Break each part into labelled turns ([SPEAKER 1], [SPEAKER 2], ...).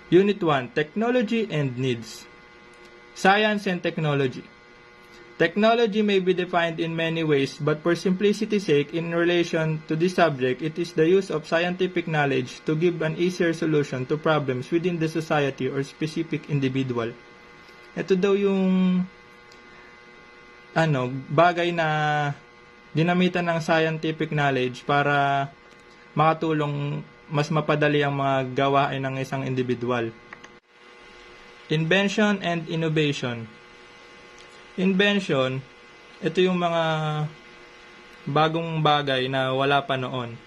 [SPEAKER 1] Unit 1, Technology and Needs. Science and Technology. Technology may be defined in many ways, but for simplicity's sake, in relation to this subject, it is the use of scientific knowledge to give an easier solution to problems within the society or specific individual. Ito daw yung bagay na ginamitan ng scientific knowledge para makatulong mas mapadali ang mga gawain ng isang individual. Invention and innovation. Invention, ito yung mga bagong bagay na wala pa noon.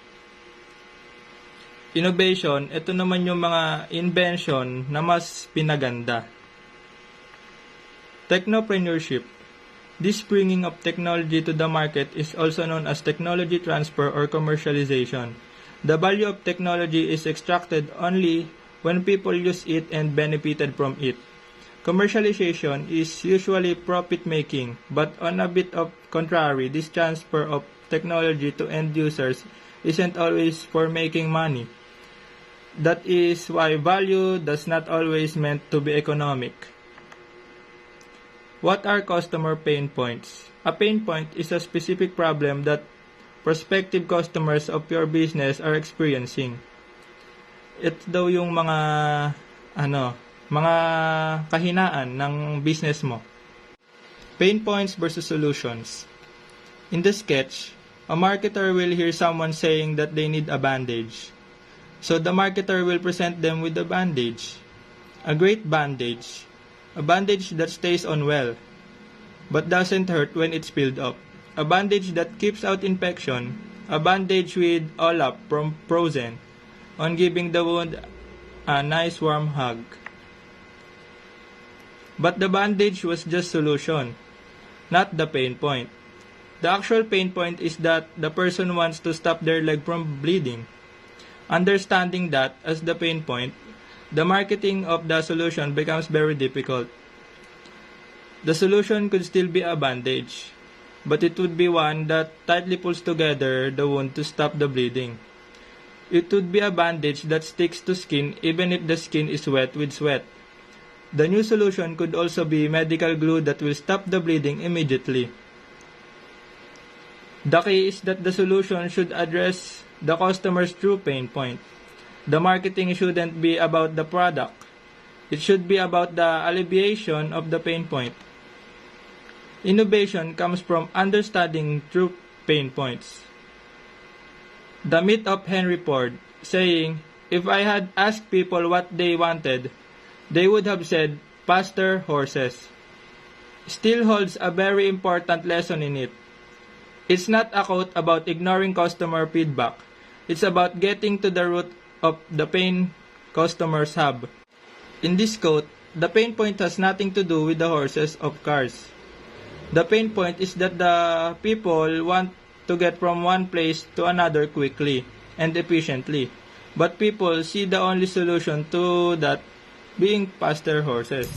[SPEAKER 1] Innovation, ito naman yung mga invention na mas pinaganda. Technopreneurship. This bringing of technology to the market is also known as technology transfer or commercialization. The value of technology is extracted only when people use it and benefited from it. Commercialization is usually profit-making, but on a bit of contrary, this transfer of technology to end users isn't always for making money. That is why value does not always meant to be economic. What are customer pain points? A pain point is a specific problem that prospective customers of your business are experiencing. Ito daw yung mga kahinaan ng business mo. Pain points versus solutions. In the sketch, a marketer will hear someone saying that they need a bandage. So the marketer will present them with a bandage. A great bandage. A bandage that stays on well, but doesn't hurt when it's peeled up. A bandage that keeps out infection. A bandage with Olap from Frozen on giving the wound a nice warm hug. But the bandage was just solution, not the pain point. The actual pain point is that the person wants to stop their leg from bleeding. Understanding that as the pain point, the marketing of the solution becomes very difficult. The solution could still be a bandage, but it would be one that tightly pulls together the wound to stop the bleeding. It would be a bandage that sticks to skin even if the skin is wet with sweat. The new solution could also be medical glue that will stop the bleeding immediately. The key is that the solution should address the customer's true pain point. The marketing shouldn't be about the product. It should be about the alleviation of the pain point. Innovation comes from understanding true pain points. The myth of Henry Ford, saying, "If I had asked people what they wanted, they would have said, faster horses," still holds a very important lesson in it. It's not a quote about ignoring customer feedback. It's about getting to the root of the pain customers have. In this quote, the pain point has nothing to do with the horses of cars. The pain point is that the people want to get from one place to another quickly and efficiently. But people see the only solution to that being faster horses.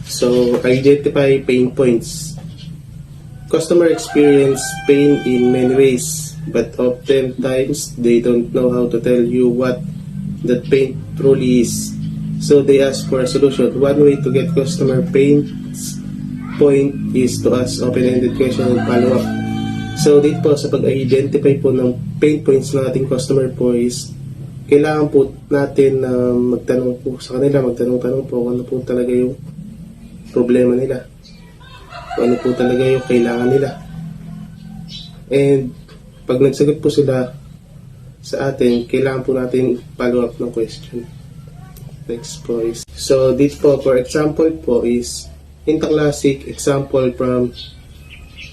[SPEAKER 2] So, identify pain points. Customer experience pain in many ways, but oftentimes they don't know how to tell you what that pain truly is. So they ask for a solution. One way to get customer pain point is to ask open-ended question and follow up. So dito po sa pag-identify po ng pain points ng ating customer po is kailangan po natin na magtanong po sa kanila, magtanong-tanong po kung ano po talaga yung problema nila, kung ano po talaga yung kailangan nila. And pag nagsagot po sila sa atin, kailangan po natin follow up ng question. Next po is, so dito po for example po is classic example from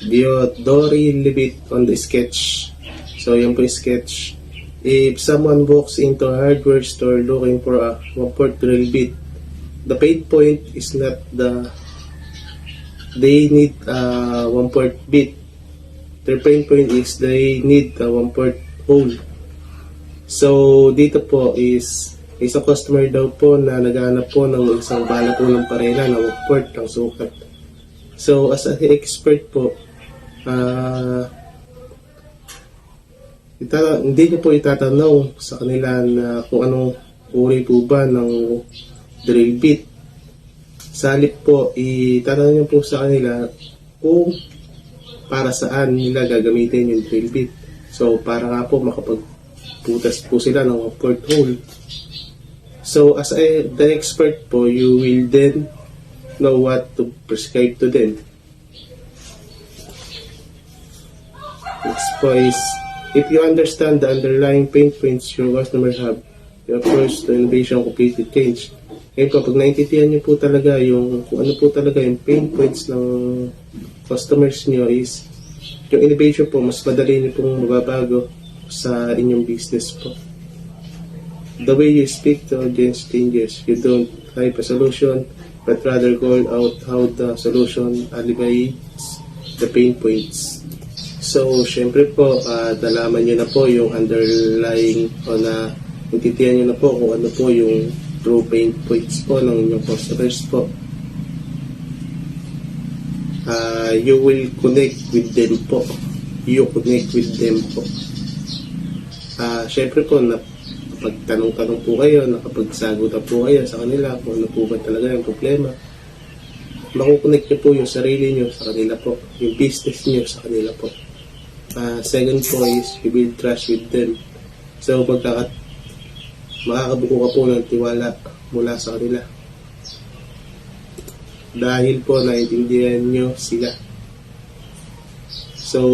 [SPEAKER 2] Diodori Libit on the sketch. So yan po yung sketch. If someone walks into a hardware store looking for a 1/4 drill bit, the pain point is not they need a 1/4 bit. Their pain point is they need a 1/4 hole. So dito po is isang customer daw po na naghahanap po ng isang bala po ng parela na 1/4 ang sukat. So as an expert po, hindi niyo po itatanong sa kanila na kung uri po ba ng drill bit. Sa halip po, itatanong niyo po sa kanila kung para saan nila gagamitin yung drill bit. So, para nga po makapagputas po sila ng porthole. So, as the expert po, you will then know what to prescribe to them. Next po is, if you understand the underlying pain points your customer have, you approach the innovation completely change. Ngayon po, pag naintindihan niyo po talaga kung ano po talaga yung pain points ng customers niyo is, yung innovation po, mas madali niyo pong mababago sa inyong business po. The way you speak to audience changes. You don't hype a solution, but rather call out how the solution alleviates the pain points. So, syempre po, nalaman nyo na po yung underlying o intindihan nyo na po kung ano po yung true pain points po ng inyong customers po. You will connect with them po. You connect with them po. Syempre po, nakapagtanong-tanong po kayo, nakapagsagutan po kayo sa kanila kung ano po ba talaga yung problema. Makukonect nyo po yung sarili nyo sa kanila po, yung business nyo sa kanila po. Second po is you build trust with them. So, makakabuko ka po ng tiwala mula sa kanila. Dahil po naintindihan nyo sila. So,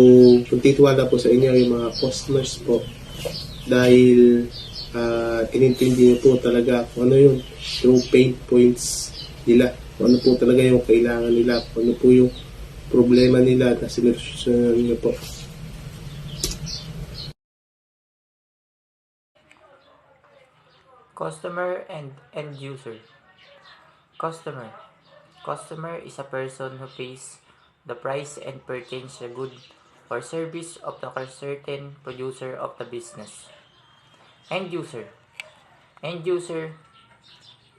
[SPEAKER 2] kung titiwala po sa inyo yung mga customers po, dahil inintindi nyo po talaga kung ano yung true pain points nila, kung ano po talaga yung kailangan nila, kung ano po yung problema nila na sinusunod nyo po.
[SPEAKER 3] Customer and end user. Customer. Customer is a person who pays the price and purchase the good or service of the certain producer of the business. End user. End user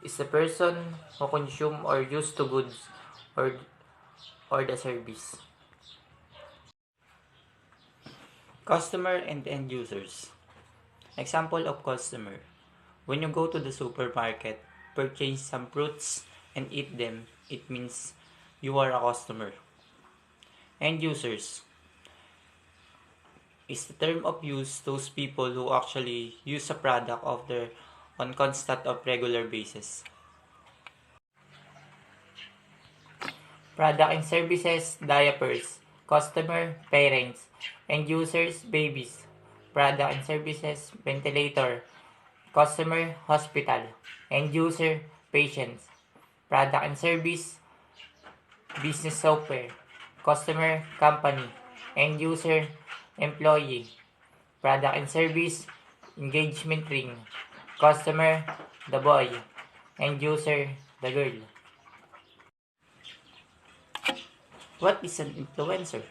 [SPEAKER 3] is the person who consume or use the goods or the service. Customer and end users. Example of customer. When you go to the supermarket, purchase some fruits and eat them, it means you are a customer. End users is the term of use those people who actually use a product on constant of regular basis. Product and services, diapers. Customer, parents. End users, babies. Product and services, ventilator. Customer, hospital. End user, patients. Product and service, business software. Customer, company. End user, employee. Product and service, engagement ring. Customer, the boy. End user, the girl. What is an influencer?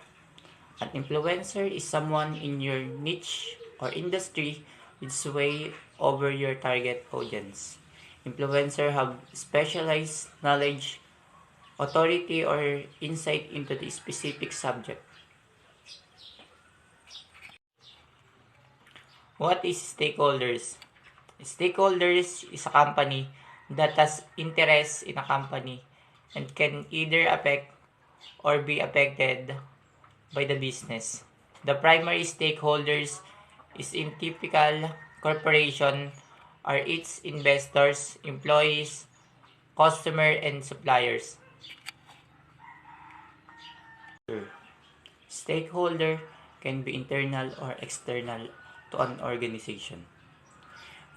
[SPEAKER 3] An influencer is someone in your niche or industry with sway over your target audience. Influencers have specialized knowledge, authority, or insight into the specific subject. What is stakeholders? Stakeholders is a company that has interest in a company and can either affect or be affected by the business. The primary stakeholders is in typical corporation are its investors, employees, customer, and suppliers. Stakeholder can be internal or external to an organization.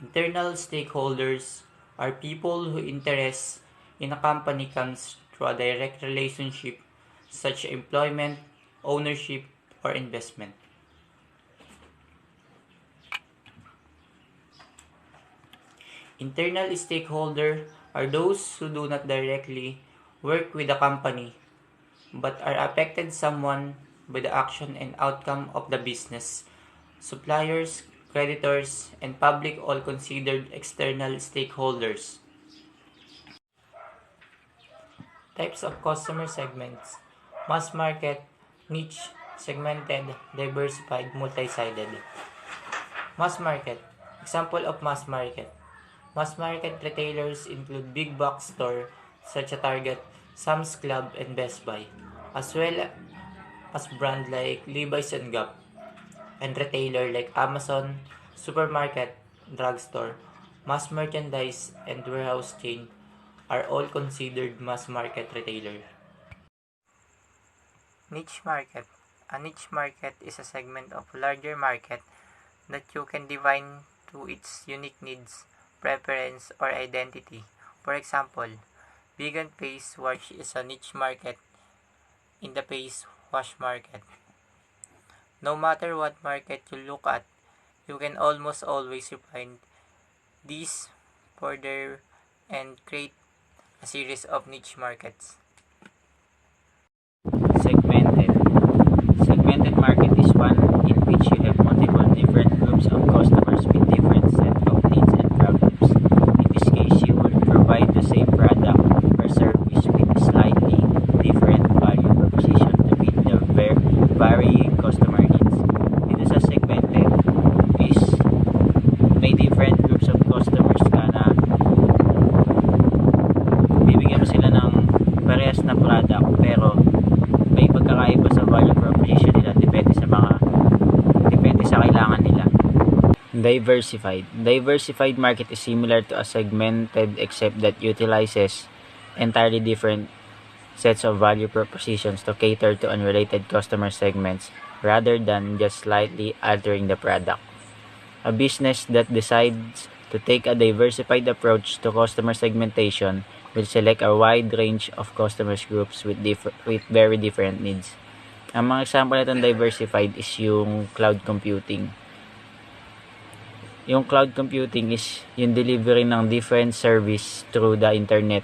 [SPEAKER 3] Internal stakeholders are people whose interest in a company comes through a direct relationship such as employment, ownership, or investment. Internal stakeholders are those who do not directly work with the company but are affected somewhat by the action and outcome of the business. Suppliers, creditors, and public all considered external stakeholders. Types of customer segments: mass market, niche, segmented, diversified, multi-sided. Mass market. Example of mass market: Mass market retailers include big box stores such as Target, Sam's Club, and Best Buy, as well as brands like Levi's and Gap, and retailer like Amazon, supermarket, drugstore, mass merchandise, and warehouse chain are all considered mass market retailer. Niche market. A niche market is a segment of larger market that you can define to its unique needs, preference, or identity. For example, vegan face wash is a niche market in the face wash market. No matter what market you look at, you can almost always find these further and create a series of niche markets.
[SPEAKER 4] Segmented. Segmented market is one in which you have multiple different groups of customers with different set of needs and problems. In this case, you will provide the same product or service with slightly different value proposition to meet the varying customer needs. Dito sa segmented is may different groups of customers ka na bibigyan mo sila ng parehas na product pero may pagkakaiba sa value proposition nila depende sa kailangan nila. Diversified market is similar to a segmented except that utilizes entirely different sets of value propositions to cater to unrelated customer segments rather than just slightly altering the product. A business that decides to take a diversified approach to customer segmentation will select a wide range of customers groups with very different needs. Ang mga example nitong diversified is yung cloud computing. Yung cloud computing is yung delivery ng different service through the internet.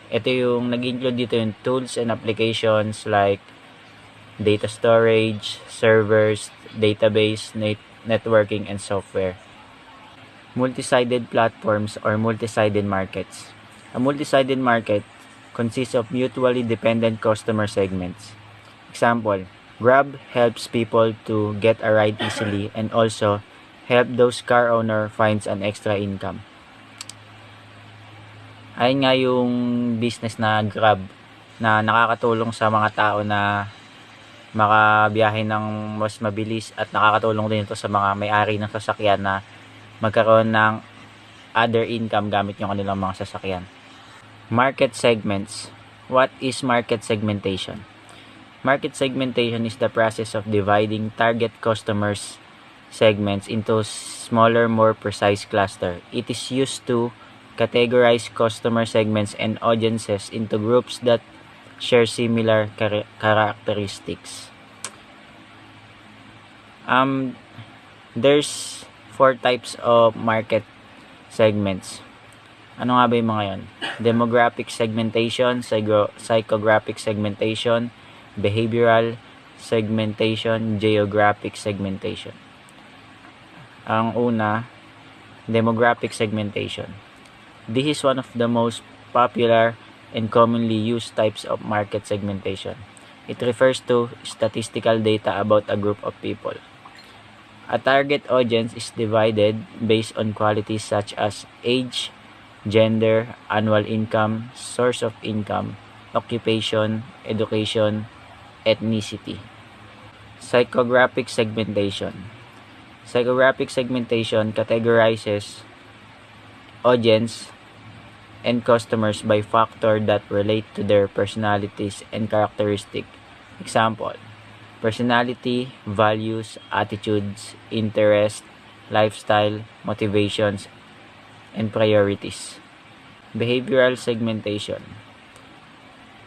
[SPEAKER 4] Ito yung nag-include dito yung tools and applications like data storage, servers, database, networking, and software. Multi-sided platforms or multi-sided markets. A multi-sided market consists of mutually dependent customer segments. Example, Grab helps people to get a ride easily and also help those car owner finds an extra income. Ayun nga yung business na Grab na nakakatulong sa mga tao na makabiyahe ng mas mabilis at nakakatulong din ito sa mga may-ari ng sasakyan na magkaroon ng other income gamit yung kanilang mga sasakyan. Market segments. What is market segmentation? Market segmentation is the process of dividing target customers segments into smaller, more precise cluster. It is used to categorize customer segments and audiences into groups that share similar characteristics. There's 4 types of market segments. Ano nga ba yung mga yon? Demographic segmentation, psychographic segmentation, behavioral segmentation, geographic segmentation. Ang una, demographic segmentation. This is one of the most popular and commonly used types of market segmentation. It refers to statistical data about a group of people. A target audience is divided based on qualities such as age, gender, annual income, source of income, occupation, education, ethnicity. Psychographic segmentation. Psychographic segmentation categorizes audience and customers by factors that relate to their personalities and characteristics. Example, personality, values, attitudes, interests, lifestyle, motivations, and priorities. Behavioral segmentation.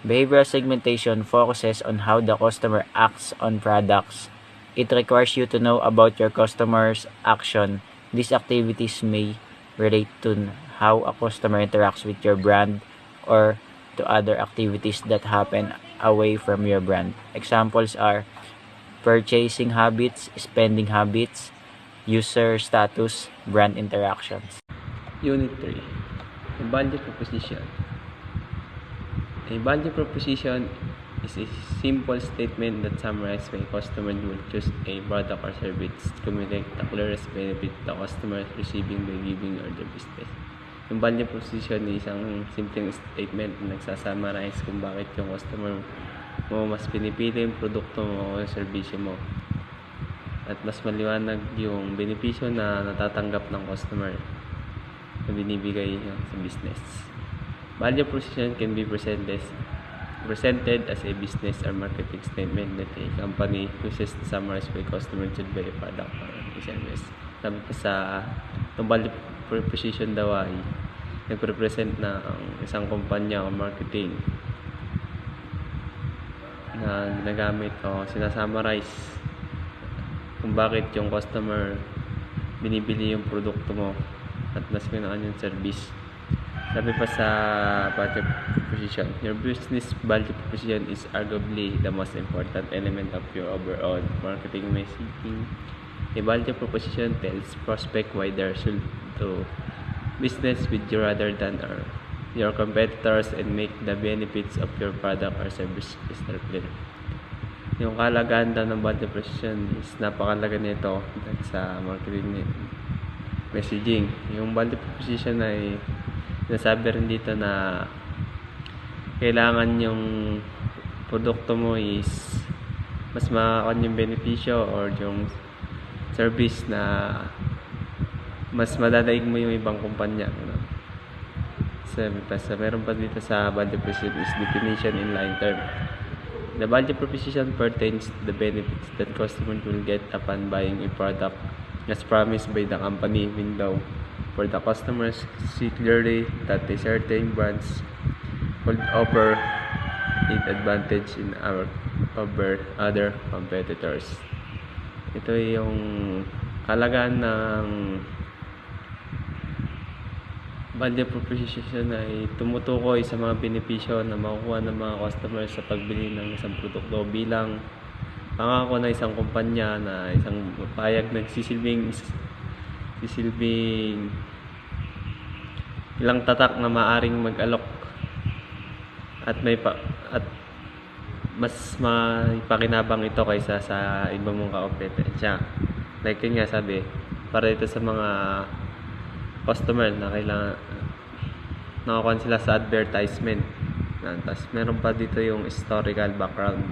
[SPEAKER 4] Behavioral segmentation focuses on how the customer acts on products. It requires you to know about your customer's action. These activities may relate to how a customer interacts with your brand or to other activities that happen away from your brand. Examples are purchasing habits, spending habits, user status, brand interactions.
[SPEAKER 5] Unit 3. A value proposition. A value proposition is a simple statement that summarizes why a customer will choose a product or service to communicate the clearest benefit the customer is receiving by giving or the business. Yung value proposition ay isang simpleng statement na nagsasummarize kung bakit yung customer mo mas pinipili yung produkto mo o yung serbisyo mo. At mas maliwanag yung benepisyo na natatanggap ng customer na binibigay niya sa business. Value proposition can be presented as a business or marketing statement that a company uses to summarize why customer should buy a product or service. Sabi pa sa itong value proposition daw ay nagre-represent na ang isang kumpanya o marketing na ginagamit o sinasummarize kung bakit yung customer binibili yung produkto mo at mas pinaan yung service. Sabi pa sa value proposition, your business value proposition is arguably the most important element of your overall marketing messaging. A value proposition tells prospect why they should do business with you rather than your competitors and make the benefits of your product or service crystal clear. Yung kalagahan daw ng value proposition is napakalaga nito sa marketing messaging. Yung value proposition ay nasabi rin dito na kailangan yung produkto mo is mas makakon yung benepisyo or yung service na mas madadaig mo yung ibang kumpanya. Meron pa dito sa value proposition is definition in line term. The value proposition pertains to the benefits that customers will get upon buying a product as promised by the company window. For the customers, see clearly that a certain brands would offer an advantage over other competitors. Ito yung kalagahan ng value proposition ay tumutukoy sa mga benepisyo na makukuha ng mga customers sa pagbili ng isang produkto bilang pangako na isang kumpanya na isang payag nagsisilbing ilang tatak na maaring mag-alok at mas mapakinabang ito kaysa sa iba mong kakompetensya. Like yun nga sabi, para ito sa mga customer na kailangan nakakuha sila sa advertisement. Tapos meron pa dito yung historical background.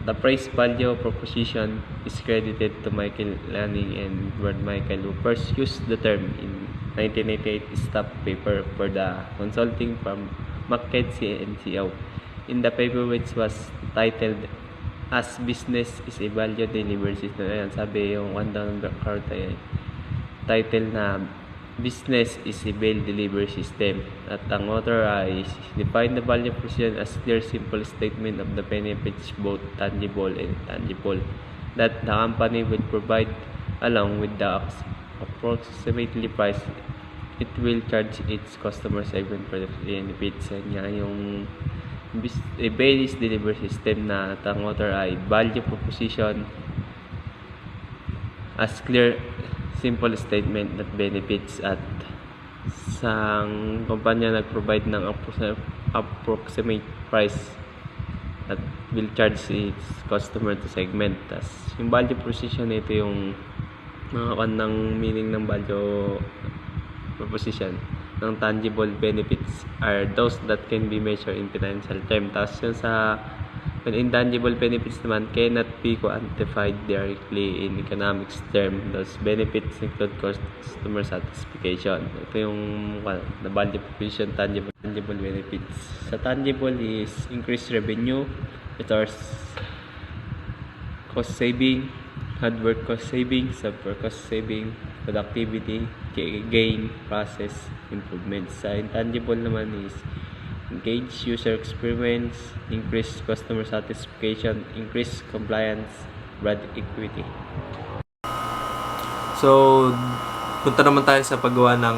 [SPEAKER 5] The phrase value proposition is credited to Michael Lanning and Edward Michael, who first used the term in 1988 staff paper for the consulting firm McKinsey & Co. In the paper which was titled As Business is a Value Delivery System. Ayan, sabi yung one down card ay title na Business is a Value Delivery System. At ang author ay define the value proposition as clear, simple statement of the benefits, both tangible and intangible, that the company will provide along with the approximately price it will charge its customer segment for the benefits. Yan yung a value delivery system na ang author ay value proposition as clear, simple statement that benefits at sang kumpanya nag-provide ng approximate price that will charge its customer to segment. Tas yung value proposition, ito yung mga ng meaning ng value proposition. Ng tangible benefits are those that can be measured in financial terms. Tas yun sa intangible benefits naman cannot be quantified directly in economics term. Those benefits include customer satisfaction. Ito yung the value proposition, tangible benefits. Sa tangible is increased revenue, resource cost saving, hardware cost saving, software cost saving, productivity gain, process improvements. Sa intangible naman is engage user experience, increase customer satisfaction, increase compliance, brand equity.
[SPEAKER 1] So, punta naman tayo sa paggawa ng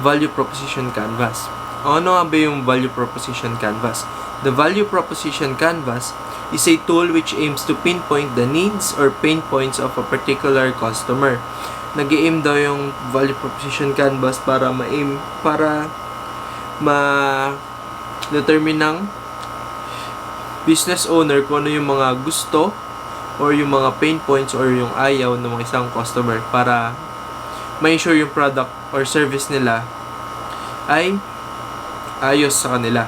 [SPEAKER 1] value proposition canvas. Ano nga ba yung value proposition canvas? The value proposition canvas is a tool which aims to pinpoint the needs or pain points of a particular customer. Nag-aim daw yung value proposition canvas para determine ng business owner kung ano yung mga gusto or yung mga pain points or yung ayaw ng mga isang customer para ma-ensure yung product or service nila
[SPEAKER 6] ay ayos sa kanila.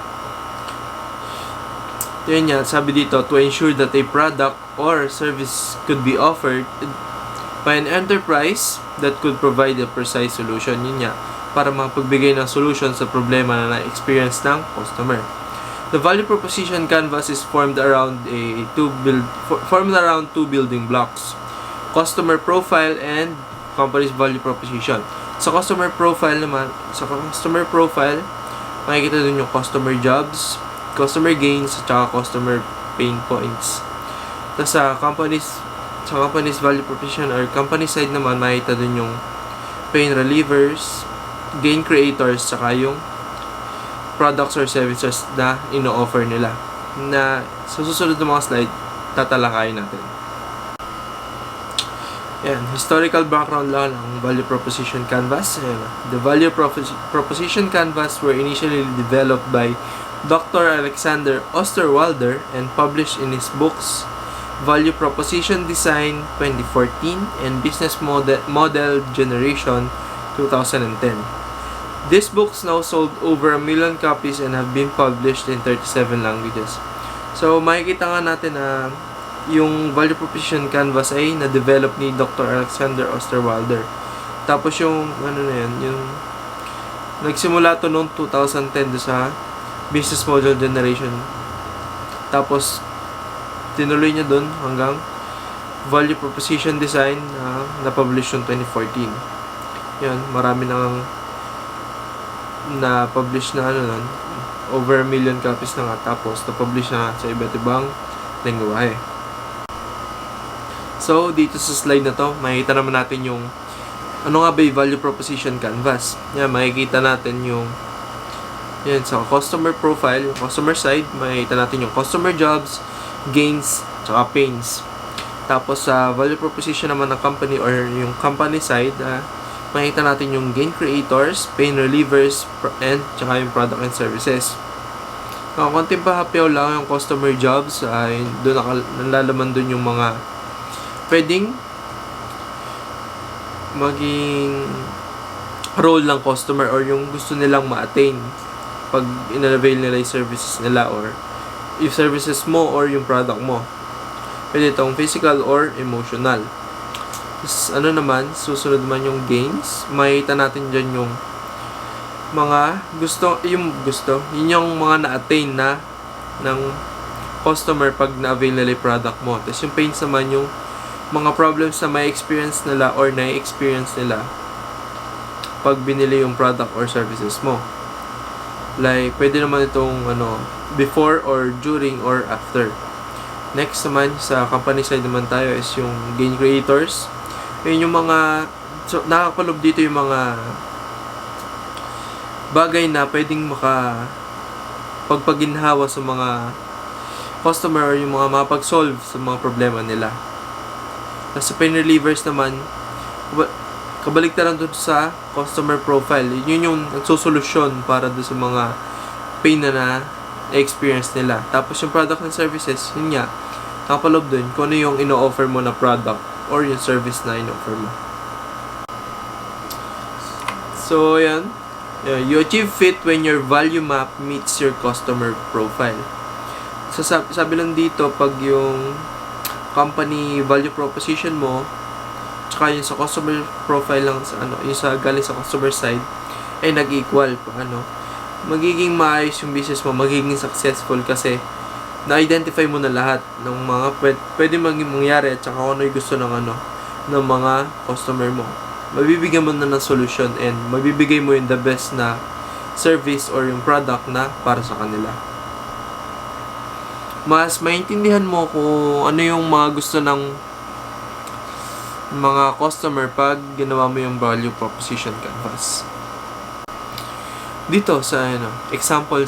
[SPEAKER 6] Yun nga, sabi dito, to ensure that a product or service could be offered by an enterprise that could provide a precise solution. Yun nga, para makapagbigay ng solution sa problema na na-experience ng customer. The value proposition canvas is formed around two building blocks: customer profile and company's value proposition. Sa customer profile, makikita dun yung customer jobs, customer gains, at saka customer pain points. Tapos sa company's value proposition or company side naman, makikita dun yung pain relievers, gain creators, saka yung products or services na ino-offer nila, na sa susunod na mga slide tatalakayin natin. Ayan, historical background lang ng value proposition canvas. Ayan, the value proposition canvas were initially developed by Dr. Alexander Osterwalder and published in his books Value Proposition Design 2014 and Business Model Generation 2010. These books now sold over 1 million copies and have been published in 37 languages. So, makikita nga natin na yung value proposition canvas ay na-develop ni Dr. Alexander Osterwalder. Tapos yung, yung nagsimula to noong 2010 sa Business Model Generation. Tapos, tinuloy niya doon hanggang Value Proposition Design na-publish yung 2014. Yan, marami nang na-publish na over 1 million copies na nga, tapos na-publish na sa iba't ibang lengguwahe. So, dito sa slide na to, makikita naman natin yung ano nga ba yung value proposition canvas. Yan, makikita natin yung sa customer profile, yung customer side, makikita natin yung customer jobs, gains, tsaka pains. Tapos sa value proposition naman ng company or yung company side, makikita natin yung gain creators, pain relievers, and tsaka yung product and services. Konting pahapyaw lang yung customer jobs, ay doon nalalaman doon yung mga pwedeng maging role ng customer or yung gusto nilang ma-attain pag in-avail nila yung services nila or yung services mo or yung product mo. Pwede itong physical or emotional. Susunod naman yung gains. Makita natin dyan yung mga yun yung mga na-attain na ng customer pag na-avail nila yung product mo. Tapos yung pains naman yung mga problems na may experience nila or na-experience nila pag binili yung product or services mo. Like, pwede naman itong before or during or after. Next naman, sa company side naman tayo is yung gain creators. Yun yung mga nakakalob dito yung mga bagay na pwedeng pagpaginhawa sa mga customer or yung mga mapag-solve sa mga problema nila. Tapos sa pain relievers naman, kabaliktaran doon sa customer profile. Yun yung nagsosolusyon para doon sa mga pain na experience nila. Tapos yung product and services, yun nga, nakapalob doon kung ano yung ino-offer mo na product or yung service na ino-offer mo. So, yan. You achieve fit when your value map meets your customer profile. So, sabi lang dito, pag yung company value proposition mo, tsaka yung sa customer profile lang, yung sa galing sa customer side, ay nag-equal. Magiging maayos yung business mo, magiging successful kasi na-identify mo na lahat ng mga pwede mangyari at saka ano yung gusto ng mga customer mo. Mabibigyan mo na ng solution and mabibigay mo yung the best na service or yung product na para sa kanila. Mas maintindihan mo kung ano yung mga gusto ng mga customer pag ginawa mo yung value proposition canvas. Dito sa example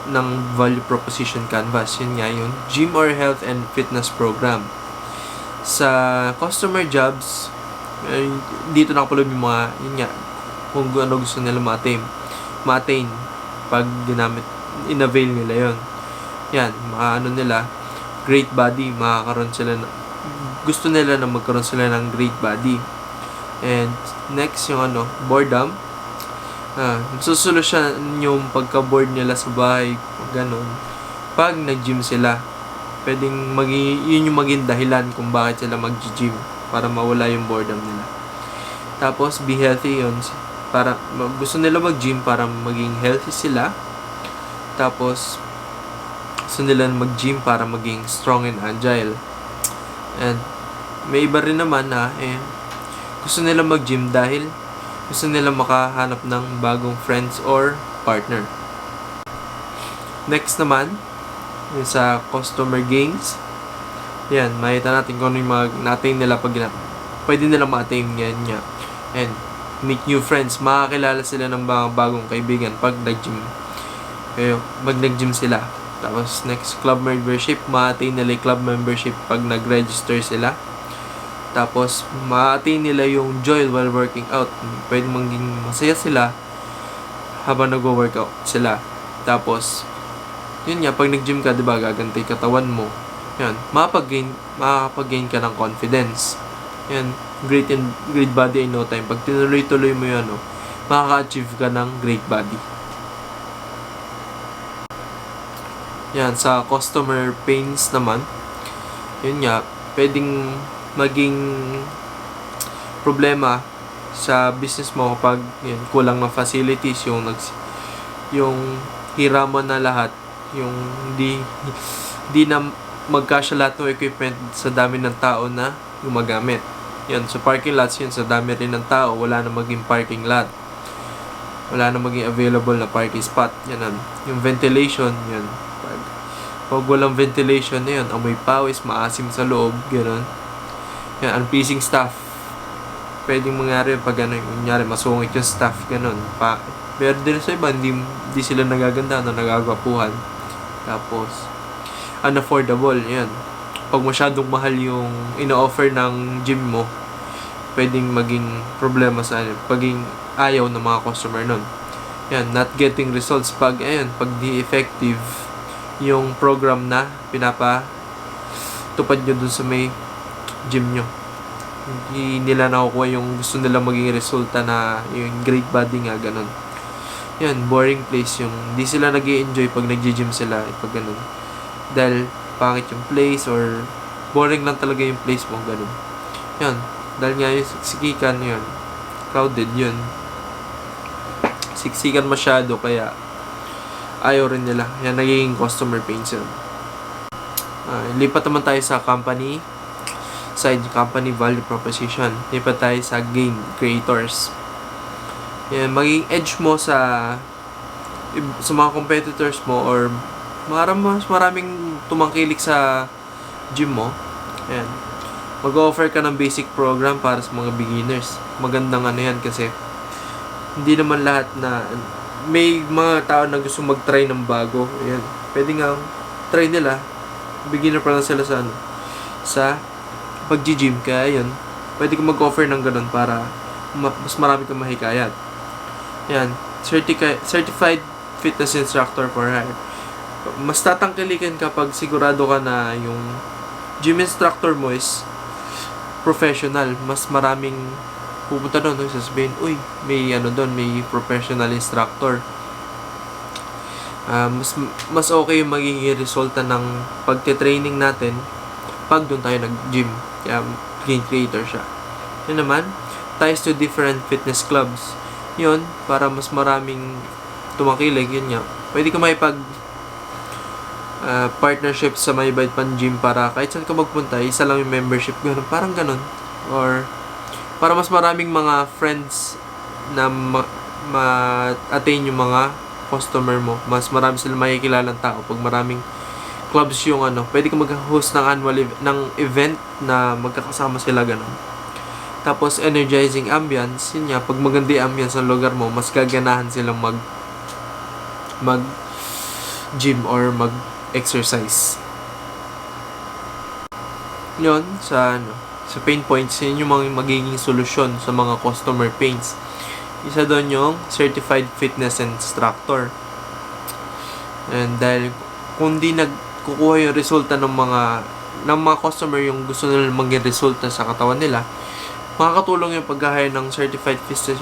[SPEAKER 6] ng value proposition canvas, yun nga yung gym or health and fitness program. Sa customer jobs, dito nakapalob yung mga, yun nga, kung ano gusto nila ma-attain pag in-avail nila yon. Yan, nila, great body, makakaroon sila gusto nila na magkaroon sila ng great body. And next yung boredom, Susolusyon yung pagka-bored nila sa bahay, ganun. Pag nag-gym sila, pwedeng yun yung maging dahilan kung bakit sila mag-gym para mawala yung boredom nila. Tapos, be healthy yun. Para, gusto nila mag-gym para maging healthy sila. Tapos, gusto nila mag-gym para maging strong and agile. And, may iba rin naman na, gusto nila mag-gym dahil gusto nila makahanap ng bagong friends or partner. Next naman, yung sa customer gains. Yan, makita natin kung ano yung na-attain nila pag pwede nila ma-attain yan niya. And, meet new friends. Makakilala sila ng mga bagong kaibigan pag nag-gym. Pag nag-gym sila. Tapos, next, club membership. Ma-attain nila yung club membership pag nag-register sila. Tapos, ma-attain nila yung joy while working out. Pwede maging masaya sila habang nag-workout sila. Tapos, yun nga, pag nag-gym ka, diba, gagantay katawan mo. Yan, makakapag-gain ka ng confidence. Yan, great body in no time. Pag tinuloy-tuloy mo yun, makaka-achieve ka ng great body. Yan, sa customer pains naman, yun nga, pwedeng maging problema sa business mo kapag kulang ng facilities, yung hiraman na lahat, yung hindi na magkasya lahat ng equipment sa dami ng tao na gumagamit. Yan, sa parking lots yun, sa dami rin ng tao, wala na maging parking lot. Wala na maging available na parking spot. Yan, yung ventilation, yan. Pag walang ventilation na yun, amoy pawis, maasim sa loob, gano'n. Yan, unpleasing staff. Pwedeng mangyari pag kunyari, masungit yung staff, gano'n. Pero din sa iba, hindi sila nagaganda, nagagwapuhan. Tapos, unaffordable, yan. Pag masyadong mahal yung ino-offer ng gym mo, pwedeng maging problema sa paging ayaw ng mga customer nun. Yan, not getting results pag di effective yung program na pinapatupad nyo dun sa may gym nyo. Hindi nila nakukuha yung gusto nila maging resulta na yung great body nga, ganun. Yan, boring place yung hindi sila nag-i-enjoy pag nag-gym sila, pag ganun. Dahil pangit yung place or boring lang talaga yung place mo, ganun. Yan, dahil nga yung siksikan yun, crowded yun. Siksikan masyado, kaya ayaw rin nila. Yan, nagiging customer pains yun. Lipat naman tayo sa company value proposition. Lipat tayo sa gain creators. Yan, maging edge mo sa mga competitors mo or mas maraming tumangkilik sa gym mo. Yan, mag-offer ka ng basic program para sa mga beginners. Magandang yan kasi hindi naman lahat na may mga tao na gusto mag-try ng bago. Ayan, pwede nga try nila. Beginner pa lang sila sa pag-gym. Kaya yun, pwede ka mag-offer ng ganun para mas marami kang mahikayat. Yan, certified fitness instructor for hire. Mas tatangkilikin kapag sigurado ka na yung gym instructor mo is professional. Mas maraming pupunta doon, sasabihin, uy, may may professional instructor. Mas okay yung magiging resulta ng pagte-training natin pag doon tayo nag-gym. Kaya gain creator siya. Yun naman, ties to different fitness clubs. Yun, para mas maraming tumakilig, yun nga. Pwede ka makipag partnership sa may iba't pang gym para kahit saan ka magpunta, isa lang yung membership, ganun, parang ganun. Or para mas maraming mga friends na ma-attain yung mga customer mo. Mas marami silang makikilalang tao. Pag maraming clubs yung pwede ka mag-host ng ng event na magkakasama sila, ganun. Tapos, energizing ambience. Yun nga, pag maganda yung ambience ng lugar mo, mas gaganahan silang mag-gym or mag-exercise. Yun, sa pain points, yun yung mga magiging solusyon sa mga customer pains. Isa doon yung certified fitness instructor. And dahil kung di nagkukuha yung resulta ng mga customer yung gusto nila maging resulta sa katawan nila, makakatulong yung pag-hire ng certified fitness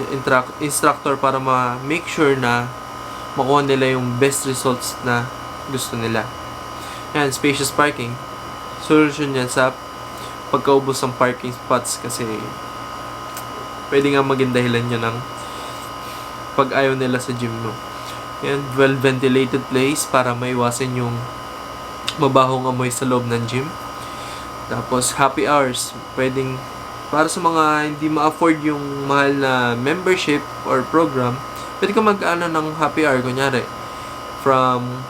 [SPEAKER 6] instructor para ma-make sure na makuha nila yung best results na gusto nila. Yan, spacious parking. Solution yan sa pagkaubos ng parking spots kasi pwede nga maging dahilan yun ng pag-ayaw nila sa gym mo. Yan, well-ventilated place para maiwasan yung mabahong amoy sa loob ng gym. Tapos, happy hours. Pwedeng, para sa mga hindi ma-afford yung mahal na membership or program, pwede ka mag-ano ng happy hour, kunyari, from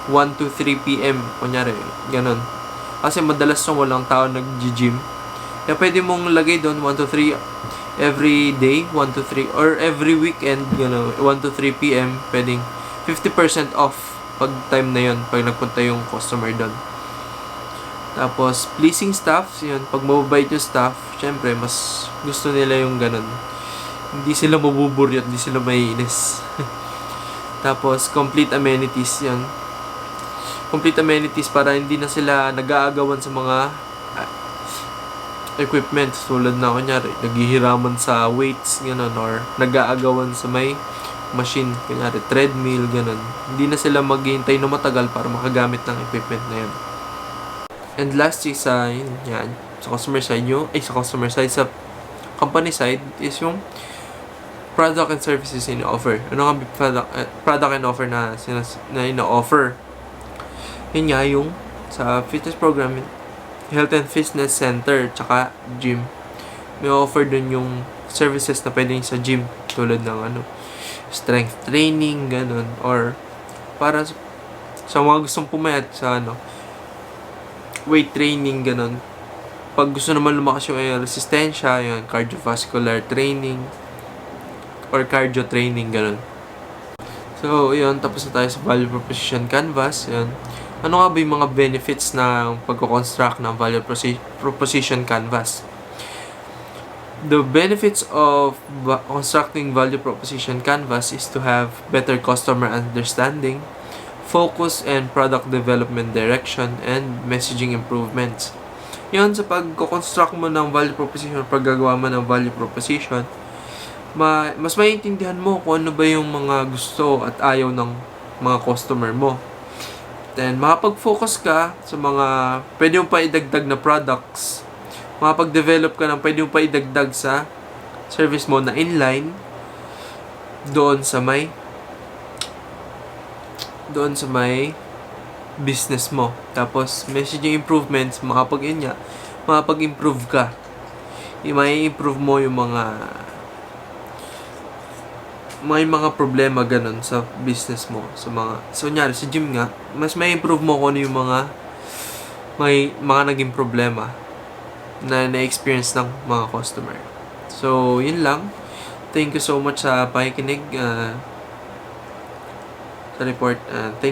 [SPEAKER 6] 1 to 3 p.m., kunyari, ganun. Kasi madalas yung walang tao nag-gym. Kaya pwede mong lagay doon 1 to 3 every day, 1 to 3, or every weekend, 1 to 3 p.m., pwedeng 50% off pag time na yun, pag nagpunta yung customer doon. Tapos, pleasing staff, yun, pag mababait yung staff, syempre, mas gusto nila yung ganun. Hindi sila mabuburyot, hindi sila maiinis. Tapos, complete amenities, yun. Complete amenities para hindi na sila nag-aagawan sa mga equipment. Tulad na, kunyari, naghihiraman sa weights, ganun, or nag-aagawan sa may machine, kunyari, treadmill, ganun. Hindi na sila maghihintay na matagal para makagamit ng equipment na yun. And lastly, sa customer side sa company side is yung product and services ino-offer. Ano nga product and offer na ino-offer? Yun nga yung sa fitness program, health and fitness center, tsaka gym. May offer dun yung services na pwedeng sa gym, tulad ng strength training, ganun, or para sa mga gustong pumayat sa weight training, ganun. Pag gusto naman lumakas yung resistensya, yung cardiovascular training or cardio training, ganun. So, yun, tapos na tayo sa value proposition canvas. Yun. Ano nga ba yung mga benefits ng pagko-construct ng value proposition canvas? The benefits of constructing value proposition canvas is to have better customer understanding, focus and product development direction, and messaging improvements. Yan, sa pag-construct mo ng value proposition, paggagawa mo ng value proposition, mas maiintindihan mo kung ano ba yung mga gusto at ayaw ng mga customer mo. Then, makapag-focus ka sa mga pwede mong pa idagdag na products, makapag-develop ka ng pwede mong pa idagdag sa service mo na inline doon sa may business mo. Tapos, messaging improvements, makapag-improve ka. Mai-improve mo yung mga problema ganun sa business mo. So, kunyari, sa gym nga, mas mai-improve mo kung ano yung mga naging problema na na-experience ng mga customer. So, yun lang. Thank you so much sa pakikinig sa report. Thank